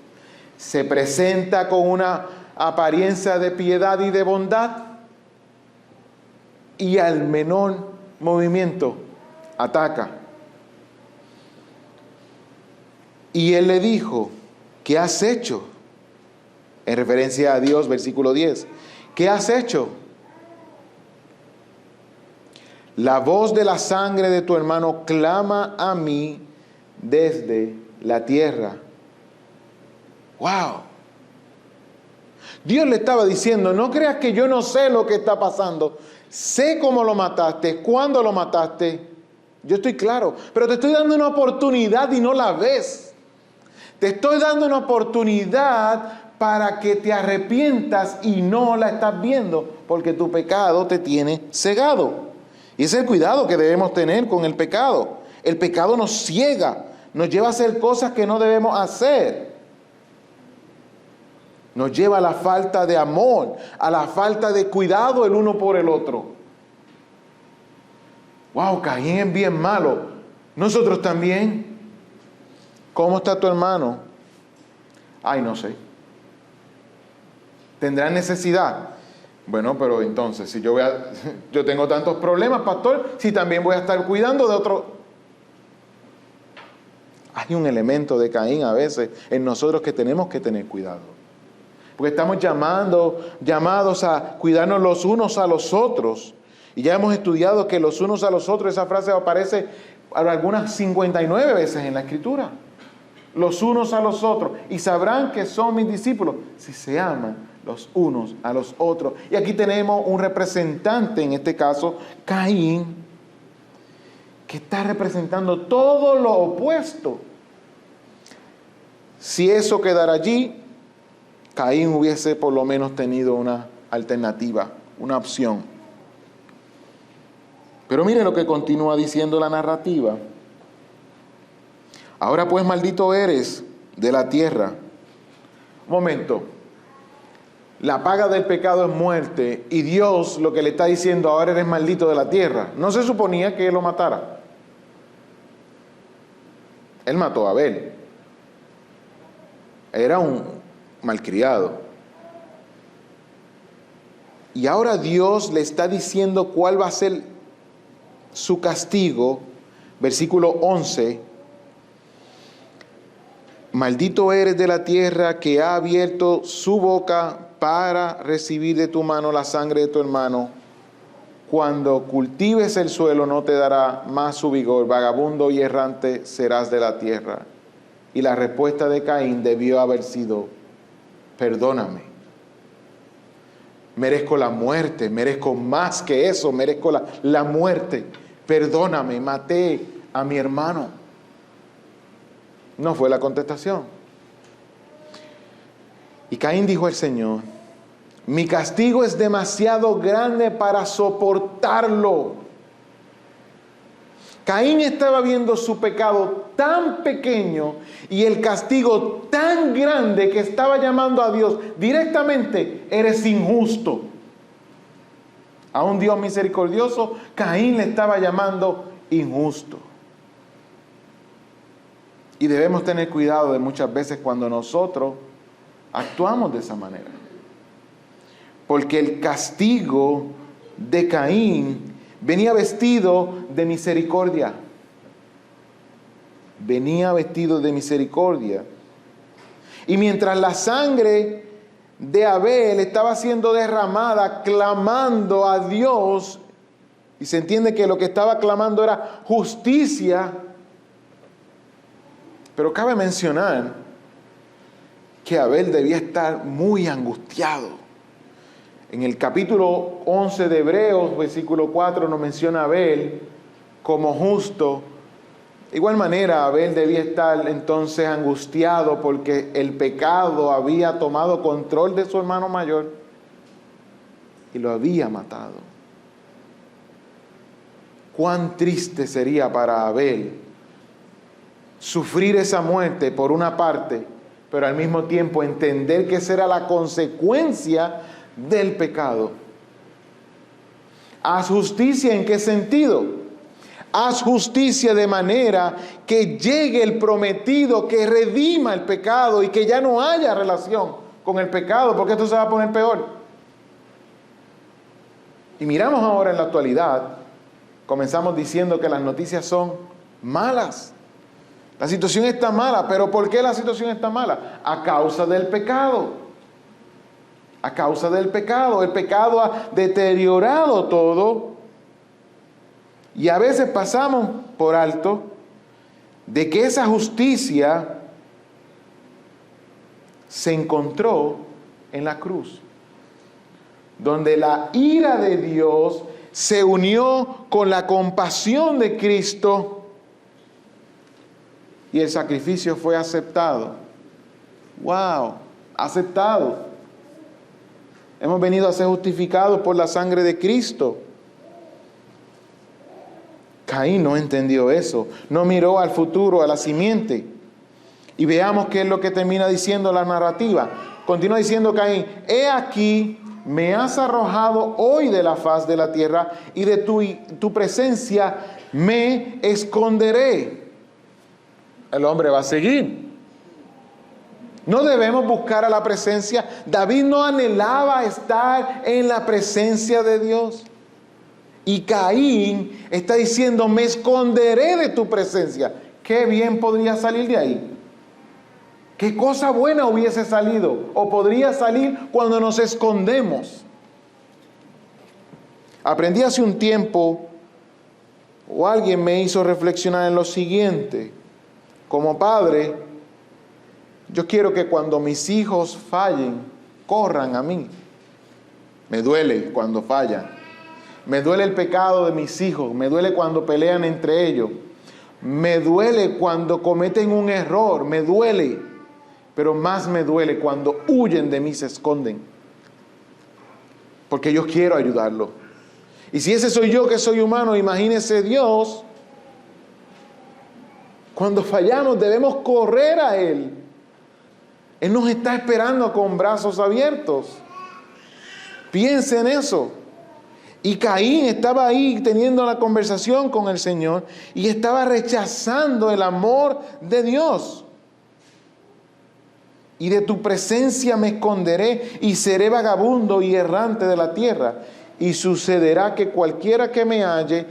Se presenta con una apariencia de piedad y de bondad. Y al menor movimiento ataca. Y él le dijo, ¿qué has hecho? En referencia a Dios, versículo 10. ¿Qué has hecho? La voz de la sangre de tu hermano clama a mí desde la tierra. ¡Wow! Dios le estaba diciendo, no creas que yo no sé lo que está pasando. Sé cómo lo mataste, cuándo lo mataste. Yo estoy claro, pero te estoy dando una oportunidad y no la ves. Te estoy dando una oportunidad para que te arrepientas y no la estás viendo, porque tu pecado te tiene cegado. Y ese es el cuidado que debemos tener con el pecado. El pecado nos ciega, nos lleva a hacer cosas que no debemos hacer. Nos lleva a la falta de amor, a la falta de cuidado el uno por el otro. Wow, Caín es bien malo. Nosotros también. ¿Cómo está tu hermano? Ay, no sé. ¿Tendrá necesidad? Bueno, pero entonces, si yo tengo tantos problemas, pastor, si también voy a estar cuidando de otro. Hay un elemento de Caín a veces en nosotros que tenemos que tener cuidado. Porque estamos llamados a cuidarnos los unos a los otros. Y ya hemos estudiado que los unos a los otros, esa frase aparece algunas 59 veces en la Escritura. Los unos a los otros. Y sabrán que son mis discípulos si se aman los unos a los otros. Y aquí tenemos un representante, en este caso, Caín, que está representando todo lo opuesto. Si eso quedara allí, Caín hubiese por lo menos tenido una alternativa, una opción. Pero mire lo que continúa diciendo la narrativa. Ahora pues maldito eres de la tierra. Un momento. La paga del pecado es muerte y Dios lo que le está diciendo, ahora eres maldito de la tierra. No se suponía que él lo matara. Él mató a Abel. Era un malcriado. Y ahora Dios le está diciendo cuál va a ser su castigo. Versículo 11. Maldito eres de la tierra que ha abierto su boca para recibir de tu mano la sangre de tu hermano. Cuando cultives el suelo no te dará más su vigor. Vagabundo y errante serás de la tierra. Y la respuesta de Caín debió haber sido, perdóname. Merezco la muerte, merezco más que eso, merezco la muerte. Perdóname, maté a mi hermano. No fue la contestación. Y Caín dijo al Señor, mi castigo es demasiado grande para soportarlo. Caín estaba viendo su pecado tan pequeño y el castigo tan grande que estaba llamando a Dios directamente, eres injusto. A un Dios misericordioso, Caín le estaba llamando injusto. Y debemos tener cuidado de muchas veces cuando nosotros actuamos de esa manera. Porque el castigo de Caín venía vestido de misericordia. Venía vestido de misericordia. Y mientras la sangre de Abel estaba siendo derramada, clamando a Dios, y se entiende que lo que estaba clamando era justicia, Pero cabe mencionar que Abel debía estar muy angustiado. En el capítulo 11 de Hebreos, versículo 4, nos menciona a Abel como justo. De igual manera, Abel debía estar entonces angustiado porque el pecado había tomado control de su hermano mayor y lo había matado. Cuán triste sería para Abel sufrir esa muerte por una parte, pero al mismo tiempo entender que esa era la consecuencia del pecado. ¿Haz justicia en qué sentido? Haz justicia de manera que llegue el prometido que redima el pecado y que ya no haya relación con el pecado, porque esto se va a poner peor. Y miramos ahora en la actualidad, comenzamos diciendo que las noticias son malas. La situación está mala, pero ¿por qué la situación está mala? A causa del pecado. A causa del pecado. El pecado ha deteriorado todo. Y a veces pasamos por alto de que esa justicia se encontró en la cruz, donde la ira de Dios se unió con la compasión de Cristo y el sacrificio fue aceptado. ¡Wow! Aceptado. Hemos venido a ser justificados por la sangre de Cristo. Caín no entendió eso, no miró al futuro, a la simiente. Y veamos qué es lo que termina diciendo la narrativa. Continúa diciendo Caín: he aquí, me has arrojado hoy de la faz de la tierra, y de tu presencia me esconderé. El hombre va a seguir. No debemos buscar a la presencia. David no anhelaba estar en la presencia de Dios. Y Caín está diciendo: me esconderé de tu presencia. ¿Qué bien podría salir de ahí? ¿Qué cosa buena hubiese salido o podría salir cuando nos escondemos? Aprendí hace un tiempo, o alguien me hizo reflexionar en lo siguiente. Como padre, yo quiero que cuando mis hijos fallen, corran a mí. Me duele cuando fallan. Me duele el pecado de mis hijos, me duele cuando pelean entre ellos, me duele cuando cometen un error, me duele, pero más me duele cuando huyen de mí, se esconden, porque yo quiero ayudarlo. Y si ese soy yo, que soy humano, imagínese Dios. Cuando fallamos debemos correr a Él. Él nos está esperando con brazos abiertos. Piense en eso. Y Caín estaba ahí teniendo la conversación con el Señor y estaba rechazando el amor de Dios. Y de tu presencia me esconderé y seré vagabundo y errante de la tierra. Y sucederá que cualquiera que me halle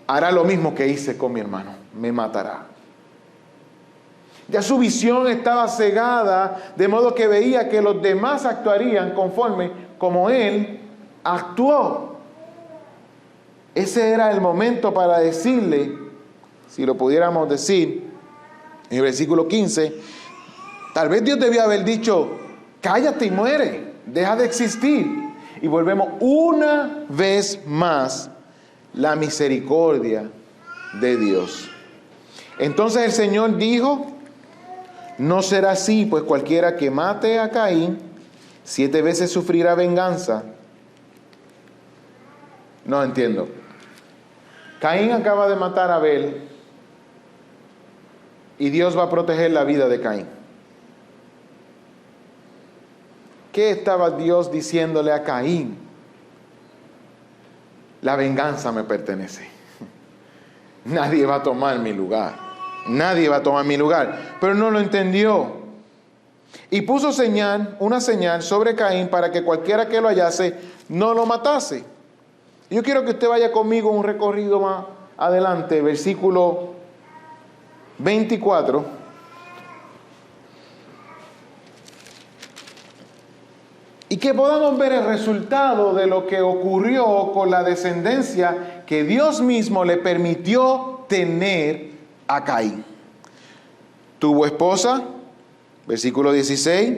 hará lo mismo que hice con mi hermano, me matará. Ya su visión estaba cegada, de modo que veía que los demás actuarían conforme como él actuó. Ese era el momento para decirle, si lo pudiéramos decir, en el versículo 15, tal vez Dios debía haber dicho: cállate y muere, deja de existir. Y volvemos una vez más la misericordia de Dios. Entonces el Señor dijo: no será así, pues cualquiera que mate a Caín 7 veces sufrirá venganza. No entiendo. Caín acaba de matar a Abel y Dios va a proteger la vida de Caín. ¿Qué estaba Dios diciéndole a Caín? La venganza me pertenece. Nadie va a tomar mi lugar. Nadie va a tomar mi lugar. Pero no lo entendió. Y puso una señal sobre Caín para que cualquiera que lo hallase no lo matase. Yo quiero que usted vaya conmigo un recorrido más adelante, versículo 24. Y que podamos ver el resultado de lo que ocurrió con la descendencia que Dios mismo le permitió tener a Caín. tuvo esposa, versículo 16,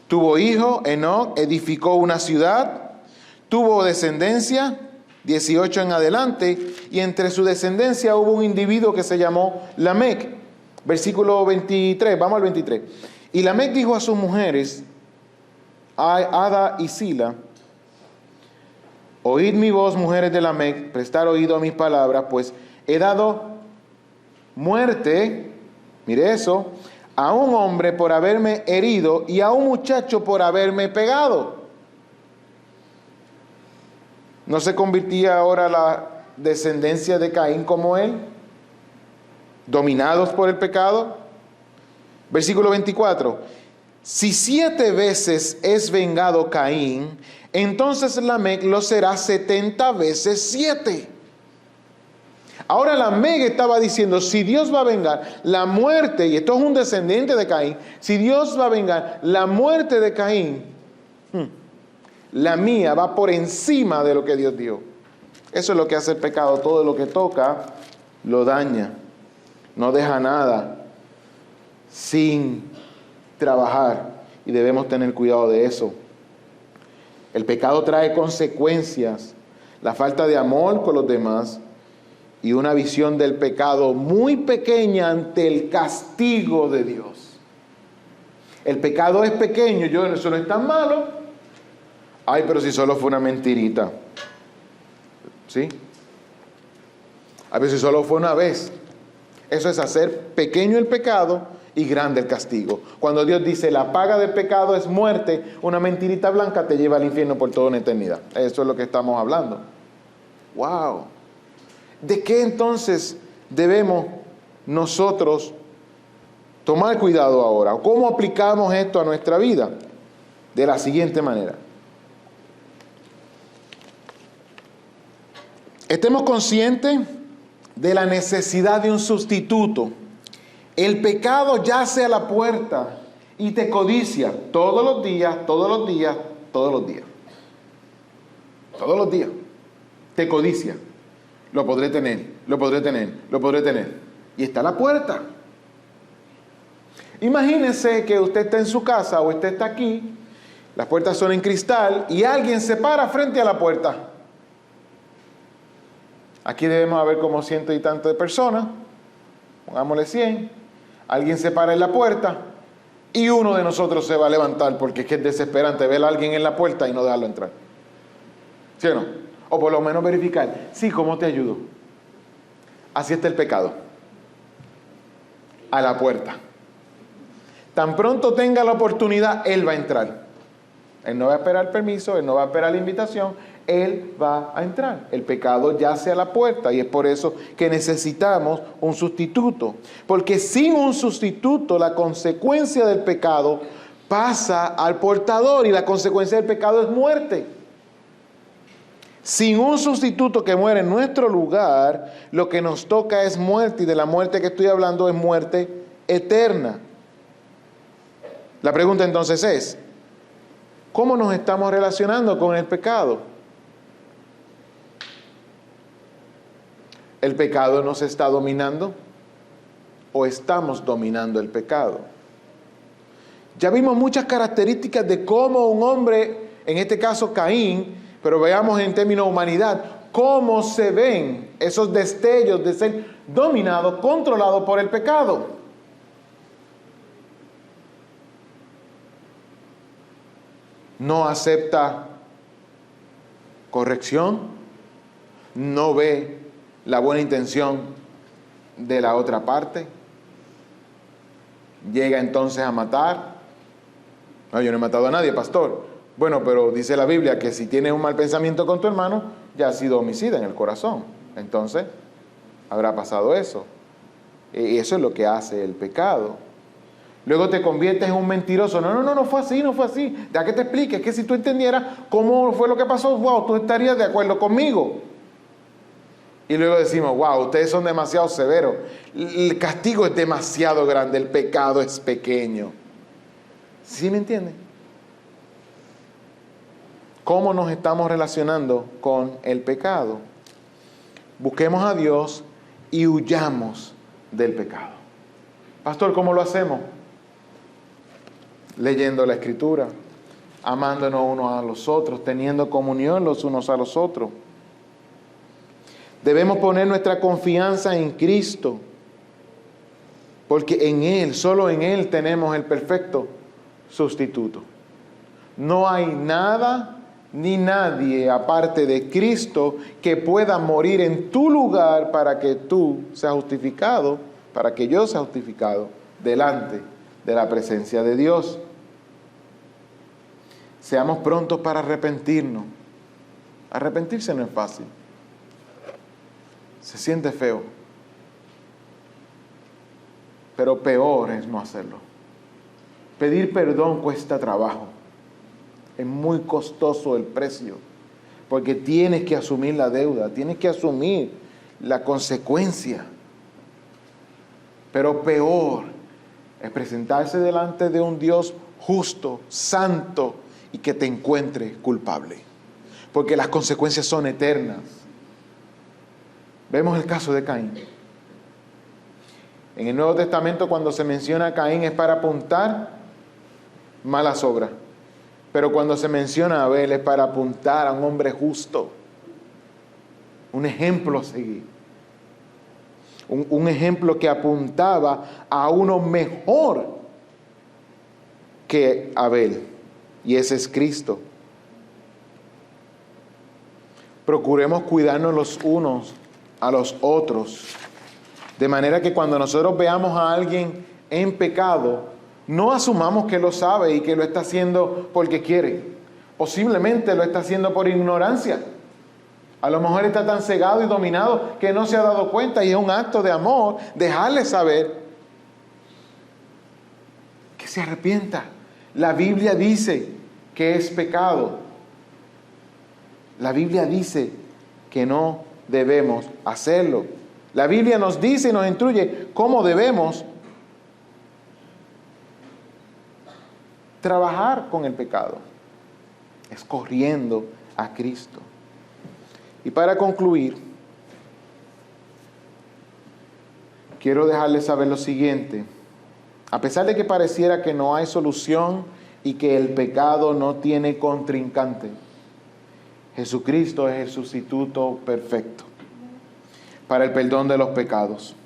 tuvo hijo, Enoc, edificó una ciudad, tuvo descendencia, 18 en adelante, y entre su descendencia hubo un individuo que se llamó Lamec. Versículo 23, vamos al 23. Y Lamec dijo a sus mujeres, Ada y Sila: oíd mi voz, mujeres de Lamec, prestar oído a mis palabras, pues he dado muerte, mire eso, a un hombre por haberme herido y a un muchacho por haberme pegado. ¿No se convertía ahora la descendencia de Caín como él? Dominados por el pecado. Versículo 24. Si 7 veces es vengado Caín, entonces Lamec lo será 70 veces 7. Ahora Lamec estaba diciendo, si Dios va a vengar la muerte, y esto es un descendiente de Caín, si Dios va a vengar la muerte de Caín, la mía va por encima de lo que Dios dio. Eso es lo que hace el pecado. Todo lo que toca lo daña. No deja nada sin trabajar, y debemos tener cuidado de eso. El pecado trae consecuencias, la falta de amor con los demás y una visión del pecado muy pequeña ante el castigo de Dios. El pecado es pequeño, eso no es tan malo. Ay, pero si solo fue una mentirita. ¿Sí? A veces solo fue una vez. Eso es hacer pequeño el pecado y grande el castigo. Cuando Dios dice la paga del pecado es muerte, una mentirita blanca te lleva al infierno por toda una eternidad. Eso es lo que estamos hablando. ¡Wow! ¿De qué entonces debemos nosotros tomar cuidado ahora? ¿Cómo aplicamos esto a nuestra vida? De la siguiente manera. Estemos conscientes de la necesidad de un sustituto. El pecado yace a la puerta y te codicia todos los días, todos los días, todos los días. Todos los días. Te codicia. Lo podré tener, lo podré tener, lo podré tener. Y está a la puerta. Imagínese que usted está en su casa o usted está aquí, las puertas son en cristal y alguien se para frente a la puerta. Aquí debemos haber como 100 y tanto de personas, pongámosle 100. Alguien se para en la puerta y uno de nosotros se va a levantar porque es que es desesperante ver a alguien en la puerta y no dejarlo entrar. ¿Sí o no? O por lo menos verificar, sí, ¿cómo te ayudo? Así está el pecado. A la puerta. Tan pronto tenga la oportunidad, él va a entrar. Él no va a esperar permiso, él no va a esperar la invitación, él va a entrar. El pecado yace a la puerta y es por eso que necesitamos un sustituto. Porque sin un sustituto, la consecuencia del pecado pasa al portador y la consecuencia del pecado es muerte. Sin un sustituto que muere en nuestro lugar, lo que nos toca es muerte, y de la muerte que estoy hablando es muerte eterna. La pregunta entonces es, ¿cómo nos estamos relacionando con el pecado? ¿El pecado nos está dominando o estamos dominando el pecado? Ya vimos muchas características de cómo un hombre, en este caso Caín, pero veamos en términos de humanidad, cómo se ven esos destellos de ser dominado, controlado por el pecado. No acepta corrección, no ve la buena intención de la otra parte, llega entonces a matar. No, yo no he matado a nadie, pastor. Bueno, pero dice la Biblia que si tienes un mal pensamiento con tu hermano, ya has sido homicida en el corazón. Entonces, habrá pasado eso. Y eso es lo que hace el pecado. Luego te conviertes en un mentiroso. No fue así, no fue así. Ya que te explique, es que si tú entendieras cómo fue lo que pasó, wow, tú estarías de acuerdo conmigo. Y luego decimos, wow, ustedes son demasiado severos. El castigo es demasiado grande, el pecado es pequeño. ¿Sí me entienden? ¿Cómo nos estamos relacionando con el pecado? Busquemos a Dios y huyamos del pecado. Pastor, ¿cómo lo hacemos? Leyendo la Escritura, amándonos unos a los otros, teniendo comunión los unos a los otros. Debemos poner nuestra confianza en Cristo, porque en Él, solo en Él tenemos el perfecto sustituto. No hay nada ni nadie aparte de Cristo que pueda morir en tu lugar para que tú seas justificado, para que yo sea justificado delante de la presencia de Dios. Seamos prontos para arrepentirnos. Arrepentirse no es fácil. Se siente feo. Pero peor es no hacerlo. Pedir perdón cuesta trabajo. Es muy costoso el precio. Porque tienes que asumir la deuda, tienes que asumir la consecuencia. Pero peor es presentarse delante de un Dios justo, santo, y que te encuentre culpable. Porque las consecuencias son eternas. Vemos el caso de Caín. En el Nuevo Testamento, cuando se menciona a Caín, es para apuntar malas obras. Pero cuando se menciona a Abel, es para apuntar a un hombre justo. Un ejemplo a seguir. Un ejemplo que apuntaba a uno mejor que Abel. Y ese es Cristo. Procuremos cuidarnos los unos a los otros. De manera que cuando nosotros veamos a alguien en pecado, no asumamos que lo sabe y que lo está haciendo porque quiere. Posiblemente lo está haciendo por ignorancia. A lo mejor está tan cegado y dominado que no se ha dado cuenta, y es un acto de amor dejarle saber que se arrepienta. La Biblia dice que es pecado. La Biblia dice que no debemos hacerlo. La Biblia nos dice y nos instruye cómo debemos trabajar con el pecado. Es corriendo a Cristo. Y para concluir, quiero dejarles saber lo siguiente. A pesar de que pareciera que no hay solución y que el pecado no tiene contrincante, Jesucristo es el sustituto perfecto para el perdón de los pecados.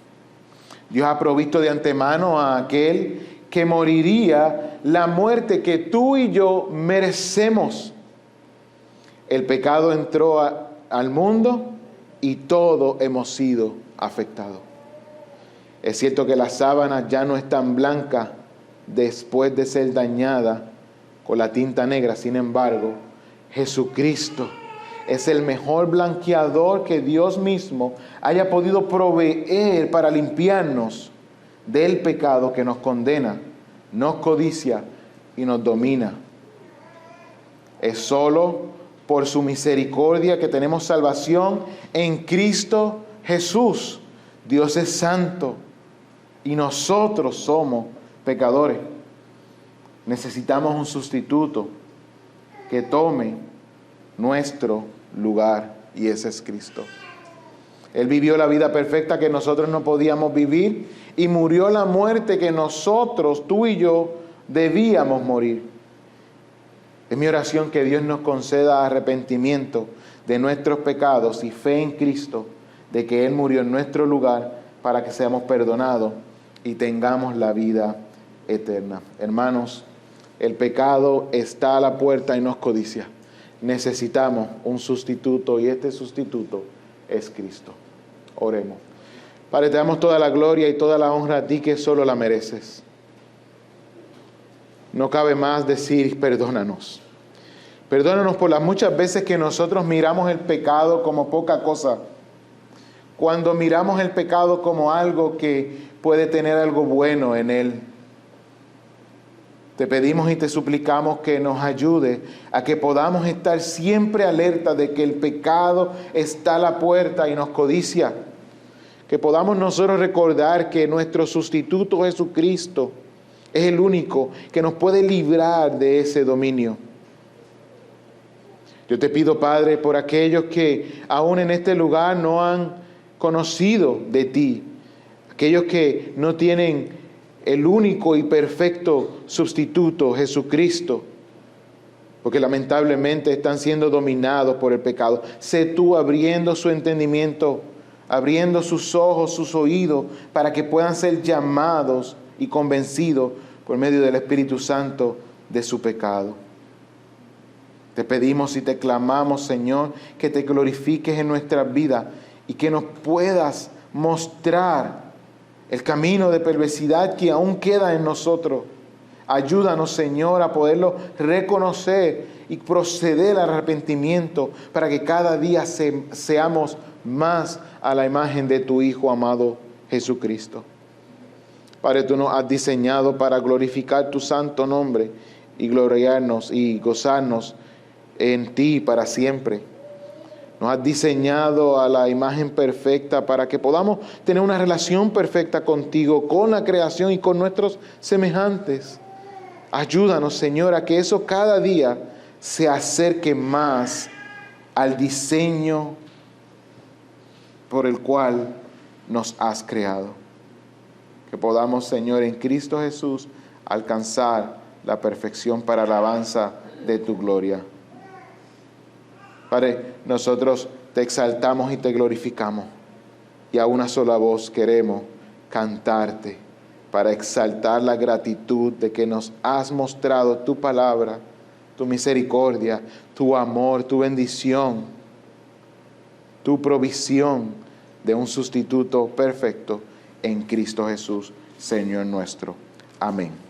Dios ha provisto de antemano a aquel que moriría la muerte que tú y yo merecemos. El pecado entró al mundo y todos hemos sido afectados. Es cierto que las sábanas ya no están blancas después de ser dañadas con la tinta negra. Sin embargo, Jesucristo es el mejor blanqueador que Dios mismo haya podido proveer para limpiarnos del pecado que nos condena, nos codicia y nos domina. Es solo por su misericordia que tenemos salvación en Cristo Jesús. Dios es santo y nosotros somos pecadores. Necesitamos un sustituto que tome nuestro lugar, y ese es Cristo. Él vivió la vida perfecta que nosotros no podíamos vivir y murió la muerte que nosotros, tú y yo, debíamos morir. Es mi oración que Dios nos conceda arrepentimiento de nuestros pecados y fe en Cristo, de que Él murió en nuestro lugar para que seamos perdonados y tengamos la vida eterna. Hermanos, el pecado está a la puerta y nos codicia. Necesitamos un sustituto, y este sustituto es Cristo. Oremos. Padre, te damos toda la gloria y toda la honra a ti, que solo la mereces. No cabe más decir perdónanos. Perdónanos por las muchas veces que nosotros miramos el pecado como poca cosa. Cuando miramos el pecado como algo que puede tener algo bueno en él. Te pedimos y te suplicamos que nos ayude a que podamos estar siempre alerta de que el pecado está a la puerta y nos codicia. Que podamos nosotros recordar que nuestro sustituto Jesucristo es el único que nos puede librar de ese dominio. Yo te pido, Padre, por aquellos que aún en este lugar no han conocido de ti, aquellos que no tienen el único y perfecto sustituto, Jesucristo, porque lamentablemente están siendo dominados por el pecado. Sé tú abriendo su entendimiento, abriendo sus ojos, sus oídos, para que puedan ser llamados y convencidos por medio del Espíritu Santo de su pecado. Te pedimos y te clamamos, Señor, que te glorifiques en nuestra vida y que nos puedas mostrar el camino de perversidad que aún queda en nosotros. Ayúdanos, Señor, a poderlo reconocer y proceder al arrepentimiento para que cada día seamos más a la imagen de tu Hijo amado Jesucristo. Padre, tú nos has diseñado para glorificar tu santo nombre y gloriarnos y gozarnos en ti para siempre. Nos has diseñado a la imagen perfecta para que podamos tener una relación perfecta contigo, con la creación y con nuestros semejantes. Ayúdanos, Señor, a que eso cada día se acerque más al diseño por el cual nos has creado. Que podamos, Señor, en Cristo Jesús, alcanzar la perfección para alabanza de tu gloria. Padre, nosotros te exaltamos y te glorificamos, y a una sola voz queremos cantarte para exaltar la gratitud de que nos has mostrado tu palabra, tu misericordia, tu amor, tu bendición, tu provisión de un sustituto perfecto en Cristo Jesús, Señor nuestro. Amén.